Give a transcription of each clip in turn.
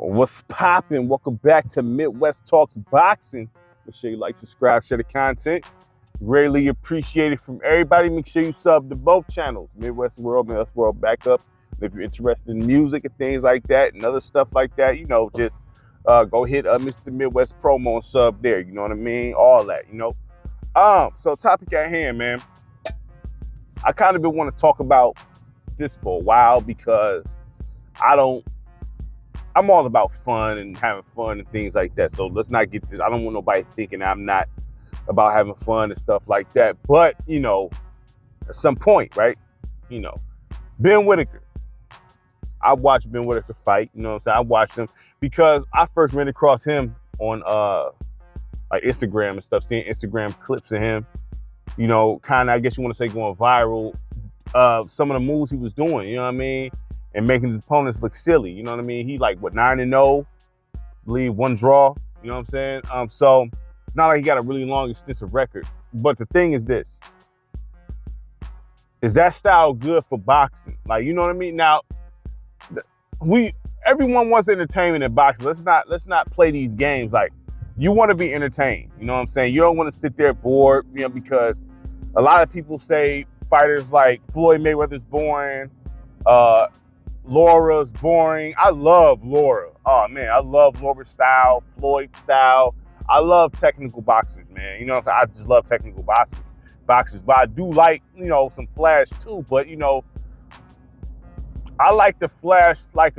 What's poppin'? Welcome back to Midwest Talks Boxing. Make sure you like, subscribe, share the content. Greatly appreciated from everybody. Make sure you sub to both channels, Midwest World Backup. And if you're interested in music and things like that and other stuff like that, just go hit Mr. Midwest Promo and sub there. You know what I mean? All that, So topic at hand, man. I kind of been want to talk about this for a while because I'm all about fun and having fun and things like that. So let's not get this. I don't want nobody thinking I'm not about having fun and stuff like that. But, at some point, right? Ben Whittaker. I watched Ben Whittaker fight. You know what I'm saying? I watched him because I first ran across him on like Instagram and stuff, seeing Instagram clips of him, kind of, I guess you want to say, going viral. Some of the moves he was doing, you know what I mean? And making his opponents look silly, you know what I mean? He 9-0, believe 1 draw, you know what I'm saying? So it's not like he got a really long, extensive record. But the thing is this, is that style good for boxing? You know what I mean? Now, everyone wants entertainment in boxing. Let's not play these games. Like, you want to be entertained, you know what I'm saying? You don't want to sit there bored, because a lot of people say fighters like Floyd Mayweather's boring, Laura's boring. I love Laura. Oh man, I love Laura's style, Floyd's style. I love technical boxers, man. You know what I'm saying? I just love technical boxers. But I do like, some flash too. But I like the flash like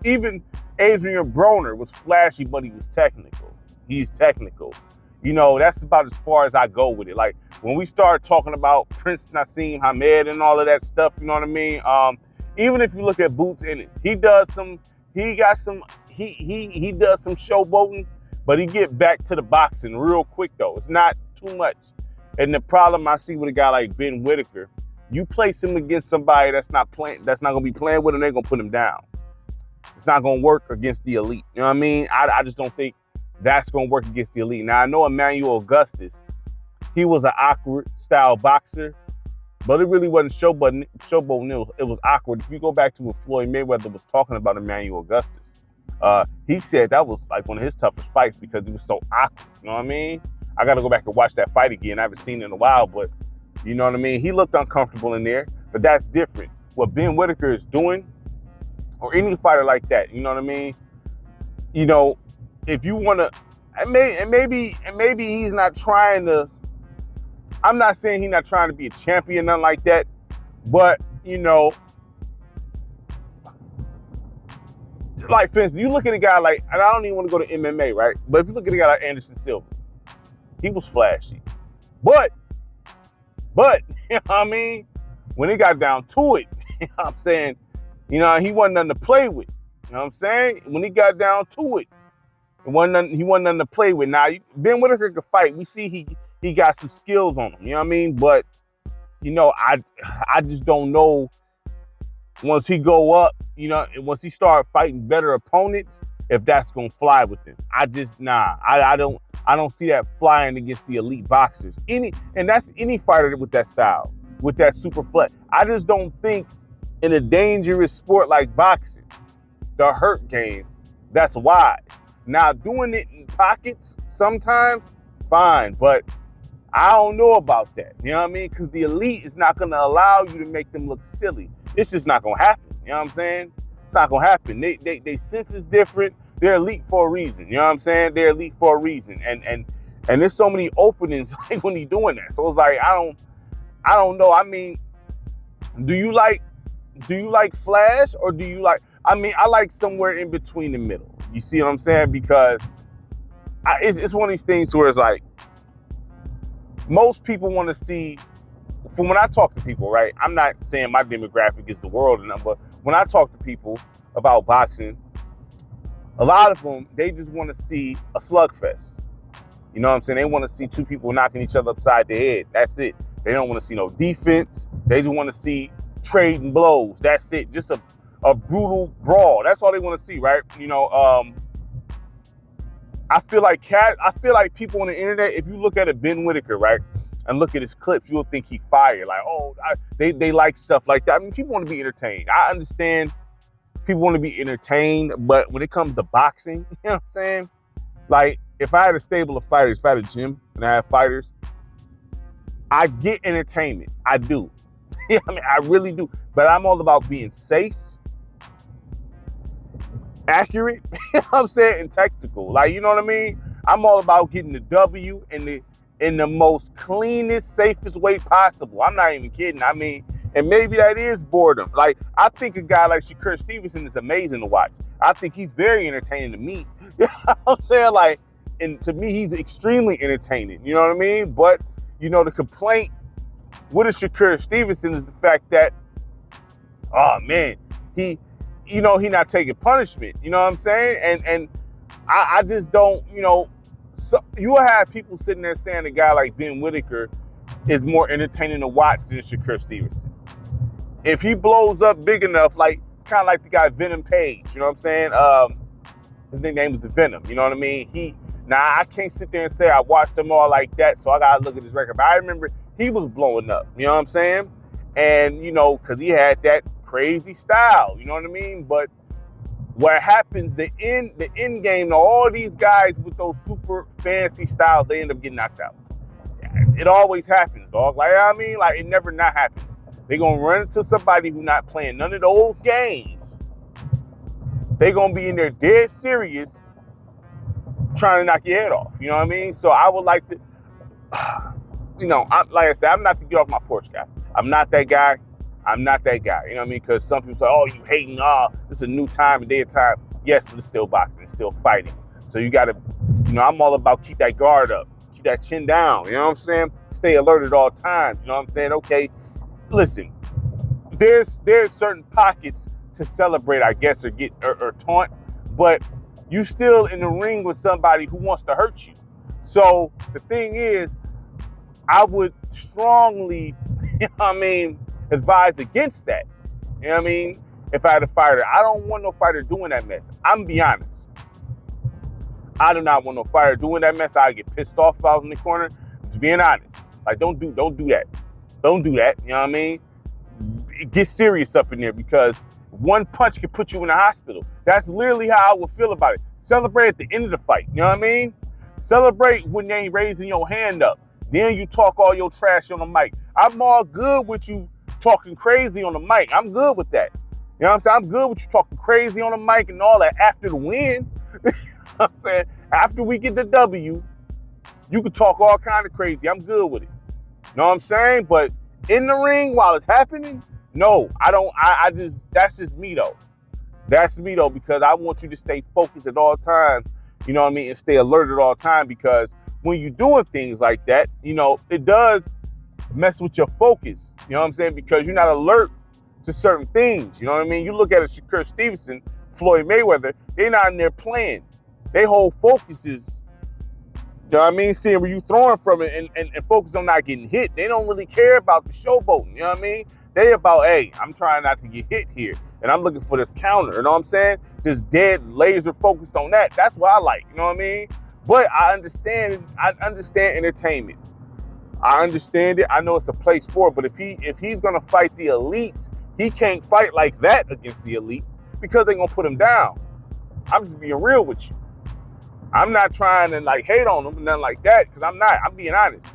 even Adrian Broner was flashy, but he was technical. He's technical. That's about as far as I go with it. Like when we start talking about Prince Nassim Hamed and all of that stuff, you know what I mean? Even if you look at Boots Ennis, he does some showboating, but he get back to the boxing real quick though. It's not too much. And the problem I see with a guy like Ben Whittaker, you place him against somebody that's not gonna be playing with him, they're gonna put him down. It's not gonna work against the elite. You know what I mean? I just don't think that's gonna work against the elite. Now I know Emmanuel Augustus, he was an awkward style boxer, but it really wasn't showboating. It was awkward. If you go back to what Floyd Mayweather was talking about Emmanuel Augustus, he said that was like one of his toughest fights because he was so awkward. You know what I mean? I got to go back and watch that fight again. I haven't seen it in a while, but you know what I mean? He looked uncomfortable in there, but that's different. What Ben Whittaker is doing, or any fighter like that, you know what I mean? If you want to, and maybe he's not trying to. I'm not saying he's not trying to be a champion, nothing like that, but like for instance, you look at a guy like, and I don't even want to go to MMA, right? But if you look at a guy like Anderson Silva, he was flashy, but you know what I mean? When it got down to it, you know what I'm saying, he wasn't nothing to play with. You know what I'm saying? When he got down to it, he wasn't nothing to play with. Now, Ben Whittaker could fight. We see he got some skills on him, you know what I mean? But, I just don't know once he go up, once he start fighting better opponents, if that's gonna fly with him. I don't see that flying against the elite boxers. And that's any fighter with that style, with that super flex. I just don't think in a dangerous sport like boxing, the hurt game, that's wise. Now, doing it in pockets sometimes, fine, but I don't know about that. You know what I mean? Because the elite is not going to allow you to make them look silly. It's just not going to happen. You know what I'm saying? It's not going to happen. They sense is different. They're elite for a reason. You know what I'm saying? They're elite for a reason. And there's so many openings like when he's doing that. So it's like, I don't know. I mean, do you like flash or do you like, I like somewhere in between the middle. You see what I'm saying? Because it's one of these things where it's like, most people want to see, from when I talk to people, right? I'm not saying my demographic is the world, but when I talk to people about boxing, a lot of them, they just want to see a slugfest. You know what I'm saying? They want to see two people knocking each other upside the head. That's it. They don't want to see no defense. They just want to see trading blows. That's it. Just a brutal brawl. That's all they want to see, right? I feel like people on the internet, if you look at a Ben Whittaker, right, and look at his clips, you'll think he fired. Like, they like stuff like that. I mean, people want to be entertained. I understand people want to be entertained, but when it comes to boxing, you know what I'm saying? Like, if I had a stable of fighters, if I had a gym and I had fighters, I get entertainment. I do. I mean, I really do. But I'm all about being safe, accurate, you know what I'm saying, and tactical. Like, you know what I mean? I'm all about getting the W in the most cleanest, safest way possible. I'm not even kidding. I mean, and maybe that is boredom. Like, I think a guy like Shakur Stevenson is amazing to watch. I think he's very entertaining to me. You know what I'm saying? Like, and to me, he's extremely entertaining. You know what I mean? But, you know, the complaint with a Shakur Stevenson is the fact that, oh man, he not taking punishment. You know what I'm saying? And I just don't, you know, so you will have people sitting there saying a guy like Ben Whittaker is more entertaining to watch than Shakur Stevenson. If he blows up big enough, like, it's kind of like the guy Venom Page, you know what I'm saying? His nickname is the Venom, you know what I mean? Now I can't sit there and say I watched them all like that, so I gotta look at his record. But I remember he was blowing up, you know what I'm saying? And, you know, because he had that crazy style, you know what I mean? But what happens, the end game, all these guys with those super fancy styles, they end up getting knocked out. It always happens, dog. Like, I mean, like, it never not happens. They're going to run into somebody who's not playing none of those games. They're going to be in there dead serious trying to knock your head off. You know what I mean? So I would like to, you know, like I said, I'm not the get off my porch guy. I'm not that guy. I'm not that guy. You know what I mean? Because some people say, oh, you hating, this is a new time, a day of time. Yes, but it's still boxing. It's still fighting. So you got to, you know, I'm all about keep that guard up. Keep that chin down. You know what I'm saying? Stay alert at all times. You know what I'm saying? Okay, listen, there's certain pockets to celebrate, I guess, or get or taunt, but you still in the ring with somebody who wants to hurt you. So the thing is, I would strongly, you know what I mean, advise against that. You know what I mean? If I had a fighter, I don't want no fighter doing that mess. I'm be honest. I do not want no fighter doing that mess. I get pissed off if I was in the corner. Just being honest. Like, don't do that. Don't do that. You know what I mean? Get serious up in there, because one punch can put you in the hospital. That's literally how I would feel about it. Celebrate at the end of the fight. You know what I mean? Celebrate when they ain't raising your hand up. Then you talk all your trash on the mic. I'm all good with you talking crazy on the mic. I'm good with that. You know what I'm saying? I'm good with you talking crazy on the mic and all that after the win. You know what I'm saying? After we get the W, you can talk all kind of crazy. I'm good with it. You know what I'm saying? But in the ring while it's happening, no, I don't. I just, that's just me though. That's me though, because I want you to stay focused at all times. You know what I mean? And stay alert at all times, because when you're doing things like that, you know, it does mess with your focus. You know what I'm saying? Because you're not alert to certain things. You know what I mean? You look at a Shakur Stevenson, Floyd Mayweather, they're not in there playing. Their whole focus is, you know what I mean, seeing where you throwing from it and focus on not getting hit. They don't really care about the showboating. You know what I mean? They about, hey, I'm trying not to get hit here, and I'm looking for this counter. You know what I'm saying? Just dead laser focused on that. That's what I like. You know what I mean? But I understand entertainment. I understand it. I know it's a place for it. But if he's gonna fight the elites, he can't fight like that against the elites, because they're gonna put him down. I'm just being real with you. I'm not trying to like hate on him or nothing like that, because I'm not. I'm being honest.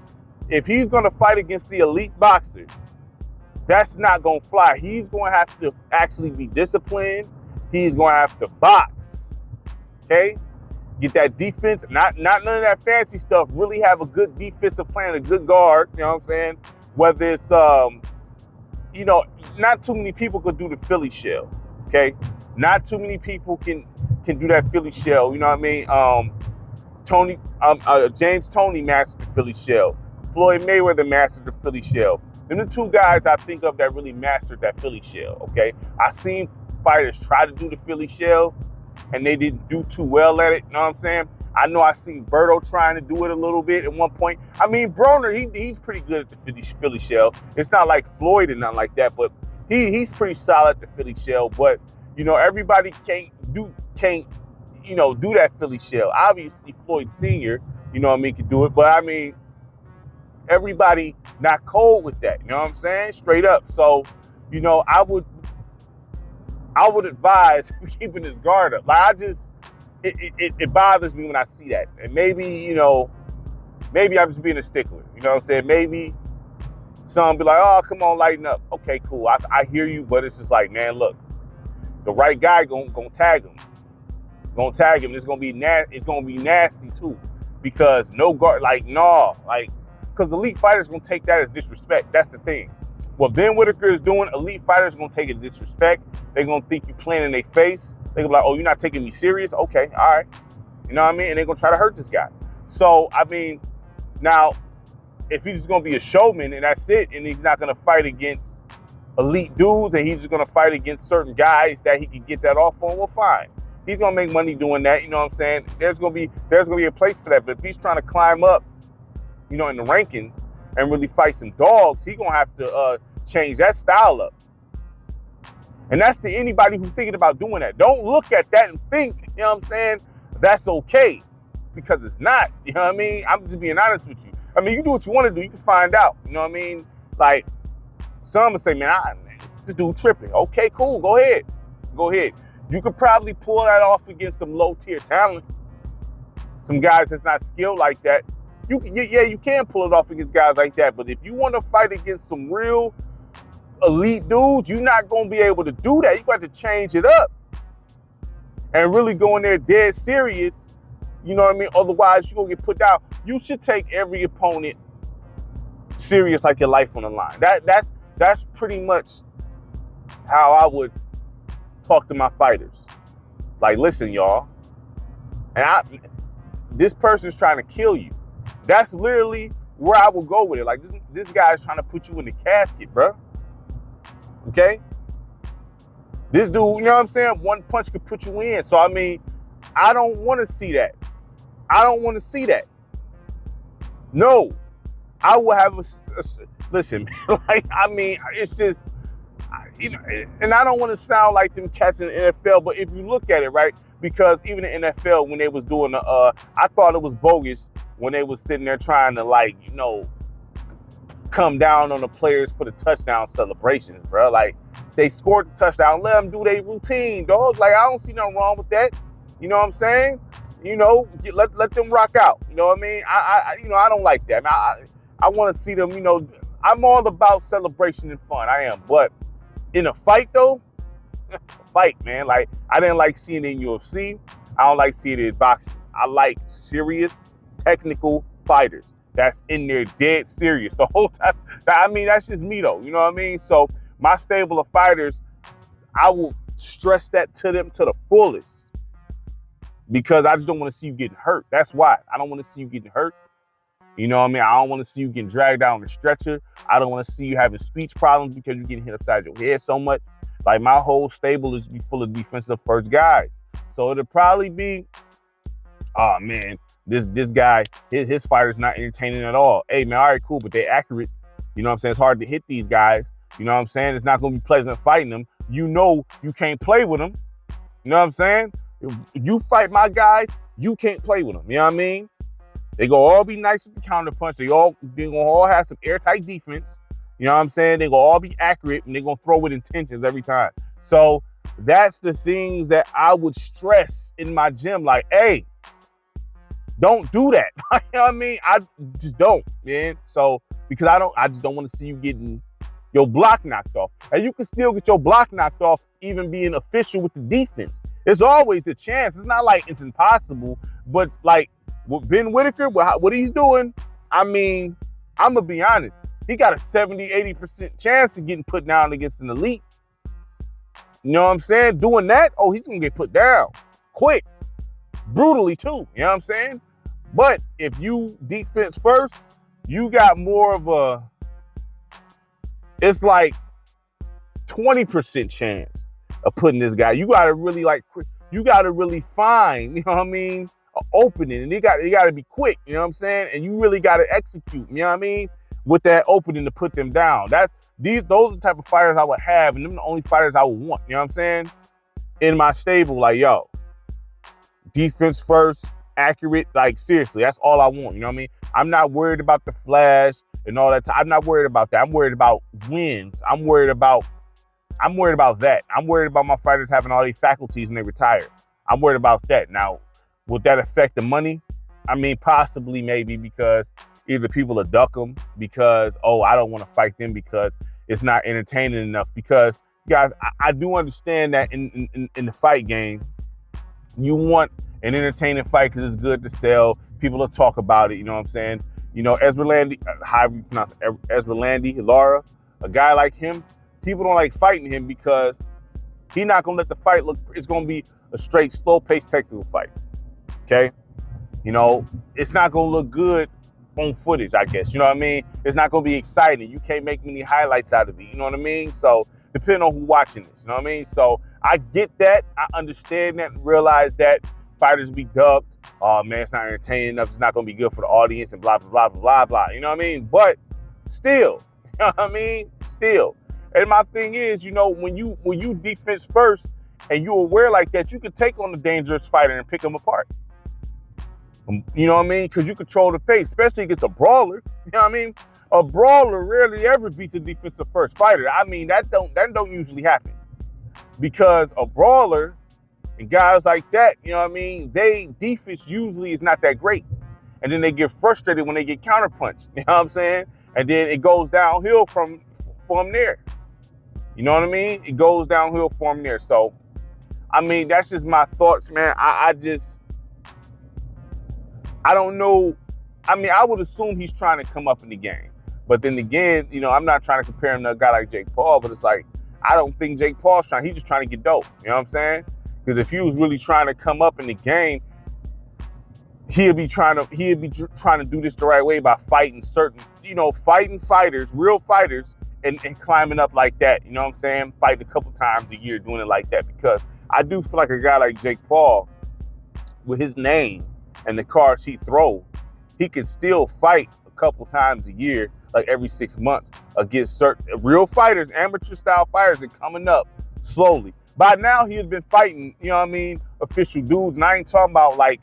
If he's gonna fight against the elite boxers, that's not gonna fly. He's gonna have to actually be disciplined. He's gonna have to box. Okay? Get that defense, not none of that fancy stuff. Really have a good defensive plan, a good guard. You know what I'm saying? Whether it's you know, not too many people could do the Philly shell. Okay? Not too many people can do that Philly shell. You know what I mean? James Toney mastered the Philly shell. Floyd Mayweather mastered the Philly shell. Them the two guys I think of that really mastered that Philly shell. Okay? I seen fighters try to do the Philly shell, and they didn't do too well at it. You know what I'm saying? I know I seen Berto trying to do it a little bit at one point. I mean, Broner, he's pretty good at the Philly shell. It's not like Floyd and nothing like that, but he's pretty solid at the Philly shell. But, you know, everybody can't do that Philly shell. Obviously, Floyd Sr., you know what I mean, can do it. But, I mean, everybody not cold with that. You know what I'm saying? Straight up. So, you know, I would I would advise keeping his guard up. Like it bothers me when I see that. And maybe, you know, maybe I'm just being a stickler. You know what I'm saying? Maybe some be like, oh, come on, lighten up. Okay, cool. I hear you, but it's just like, man, look, the right guy gonna tag him. Gonna tag him. It's gonna be nasty too. Because no guard, like, nah, like, because elite fighters gonna take that as disrespect. That's the thing. What Ben Whittaker is doing, elite fighters gonna take it as disrespect. They're gonna think you playing in their face. They're gonna be like, oh, you're not taking me serious? Okay, all right. You know what I mean? And they're gonna try to hurt this guy. So, I mean, now, if he's just gonna be a showman and that's it, and he's not gonna fight against elite dudes and he's just gonna fight against certain guys that he can get that off on, well, fine. He's gonna make money doing that, you know what I'm saying? There's gonna be a place for that. But if he's trying to climb up, you know, in the rankings and really fight some dogs, he's gonna have to change that style up. And that's to anybody who's thinking about doing that. Don't look at that and think, you know what I'm saying, that's okay. Because it's not, you know what I mean? I'm just being honest with you. I mean, you do what you want to do, you can find out, you know what I mean? Like, some will say, man, this dude tripping. Okay, cool, go ahead. Go ahead. You could probably pull that off against some low-tier talent. Some guys that's not skilled like that. You can pull it off against guys like that. But if you want to fight against some real elite dudes, you're not going to be able to do that. You got to change it up and really go in there dead serious. You know what I mean? Otherwise, you're going to get put down. You should take every opponent serious like your life on the line. That's pretty much how I would talk to my fighters. Like, listen, y'all, and this person's trying to kill you. That's literally where I will go with it. Like, this guy's trying to put you in the casket, bro. Okay? This dude, you know what I'm saying? One punch could put you in. So, I mean, I don't want to see that. I don't want to see that. No. I will have listen, like, I mean, it's just, you know, and I don't want to sound like them cats in the NFL, but if you look at it, right, because even the NFL, when they was doing I thought it was bogus when they was sitting there trying to, like, you know, come down on the players for the touchdown celebrations, bro. Like, they scored the touchdown, let them do their routine, dog. Like, I don't see nothing wrong with that. You know what I'm saying? You know, let them rock out. You know what I mean? I don't like that. I want to see them, you know, I'm all about celebration and fun. I am. But in a fight, though, it's a fight, man. Like, I didn't like seeing it in UFC. I don't like seeing it in boxing. I like serious, technical fighters that's in there dead serious the whole time. I mean, that's just me, though. You know what I mean? So my stable of fighters, I will stress that to them to the fullest because I just don't want to see you getting hurt. That's why. I don't want to see you getting hurt. You know what I mean? I don't want to see you getting dragged down the stretcher. I don't want to see you having speech problems because you're getting hit upside your head so much. Like, my whole stable is full of defensive first guys. So it'll probably be, oh man, this guy, his fighter's not entertaining at all. Hey man, all right, cool, but they're accurate. You know what I'm saying? It's hard to hit these guys. You know what I'm saying? It's not going to be pleasant fighting them. You know you can't play with them. You know what I'm saying? If you fight my guys, you can't play with them. You know what I mean? They gonna all be nice with the counter punch. They gonna all have some airtight defense. You know what I'm saying? They gonna all be accurate and they gonna throw with intentions every time. So that's the things that I would stress in my gym. Like, hey, don't do that. You know what I mean? I just don't, man. So because I just don't want to see you getting your block knocked off. And you can still get your block knocked off even being official with the defense. There's always a chance. It's not like it's impossible, but like, with Ben Whittaker, what he's doing, I mean, I'm going to be honest. He got a 70-80% chance of getting put down against an elite. You know what I'm saying? Doing that, oh, he's going to get put down quick, brutally too. You know what I'm saying? But if you defense first, you got more of a, it's like 20% chance of putting this guy. You got to really find, you know what I mean, opening, and they got to be quick, you know what I'm saying? And you really got to execute, you know what I mean? With that opening to put them down. Those are the type of fighters I would have, and them the only fighters I would want, you know what I'm saying? In my stable, like, yo, defense first, accurate, like, seriously, that's all I want, you know what I mean? I'm not worried about the flash and all that. I'm not worried about that. I'm worried about wins. I'm worried about I'm worried about that. I'm worried about my fighters having all these faculties when they retire. I'm worried about that. Now, would that affect the money? I mean, possibly, maybe, because either people will duck them because, oh, I don't want to fight them because it's not entertaining enough. Because, guys, I do understand that in the fight game, you want an entertaining fight because it's good to sell. People will talk about it, you know what I'm saying? You know, Ezra Landy, however you pronounce it, Ezra Landy, Lara, a guy like him, people don't like fighting him because he's not going to let the fight look, it's going to be a straight, slow-paced technical fight, okay? You know, it's not going to look good on footage, I guess, you know what I mean? It's not going to be exciting. You can't make many highlights out of it, you know what I mean? So, depending on who's watching this, you know what I mean? So, I get that, I understand that, and realize that fighters be dubbed, oh man, it's not entertaining enough, it's not going to be good for the audience, and blah, blah, blah, blah, blah, blah, you know what I mean? But, still, you know what I mean? Still. And my thing is, you know, when you defense first and you're aware like that, you can take on the dangerous fighter and pick them apart. You know what I mean? Because you control the pace, especially against a brawler. You know what I mean? A brawler rarely ever beats a defensive first fighter. I mean, that don't usually happen. Because a brawler and guys like that, you know what I mean, they defense usually is not that great. And then they get frustrated when they get counterpunched. You know what I'm saying? And then it goes downhill from there. You know what I mean? It goes downhill from there. So, I mean, that's just my thoughts, man. I don't know. I mean, I would assume he's trying to come up in the game. But then again, you know, I'm not trying to compare him to a guy like Jake Paul, but it's like, I don't think Jake Paul's trying. He's just trying to get dope. You know what I'm saying? Because if he was really trying to come up in the game, he'd be trying to do this the right way by fighting fighting fighters, real fighters, and climbing up like that. You know what I'm saying? Fighting a couple times a year, doing it like that. Because I do feel like a guy like Jake Paul, with his name and the cards he throw, he can still fight a couple times a year, like every 6 months, against certain real fighters, amateur style fighters that coming up slowly. By now, he had been fighting, you know what I mean, official dudes. And I ain't talking about like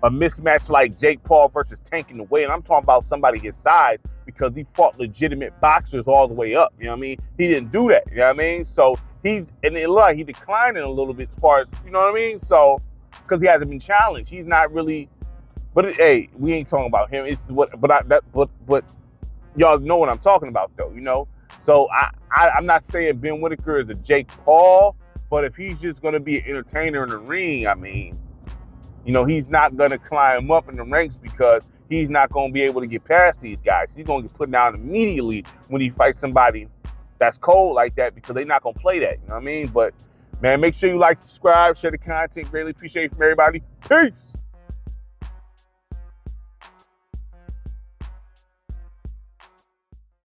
a mismatch like Jake Paul versus Tank in the way. And I'm talking about somebody his size, because he fought legitimate boxers all the way up. You know what I mean? He didn't do that. You know what I mean? So it looked like he declining a little bit as far as, you know what I mean? So, because he hasn't been challenged. He's not really, hey, we ain't talking about him. It's but y'all know what I'm talking about though, you know? So I'm not saying Ben Whittaker is a Jake Paul, but if he's just going to be an entertainer in the ring, I mean, you know, he's not going to climb up in the ranks because he's not going to be able to get past these guys. He's going to get put down immediately when he fights somebody that's cold like that, because they're not going to play that. You know what I mean? But, man, make sure you like, subscribe, share the content. Greatly appreciate it from everybody. Peace.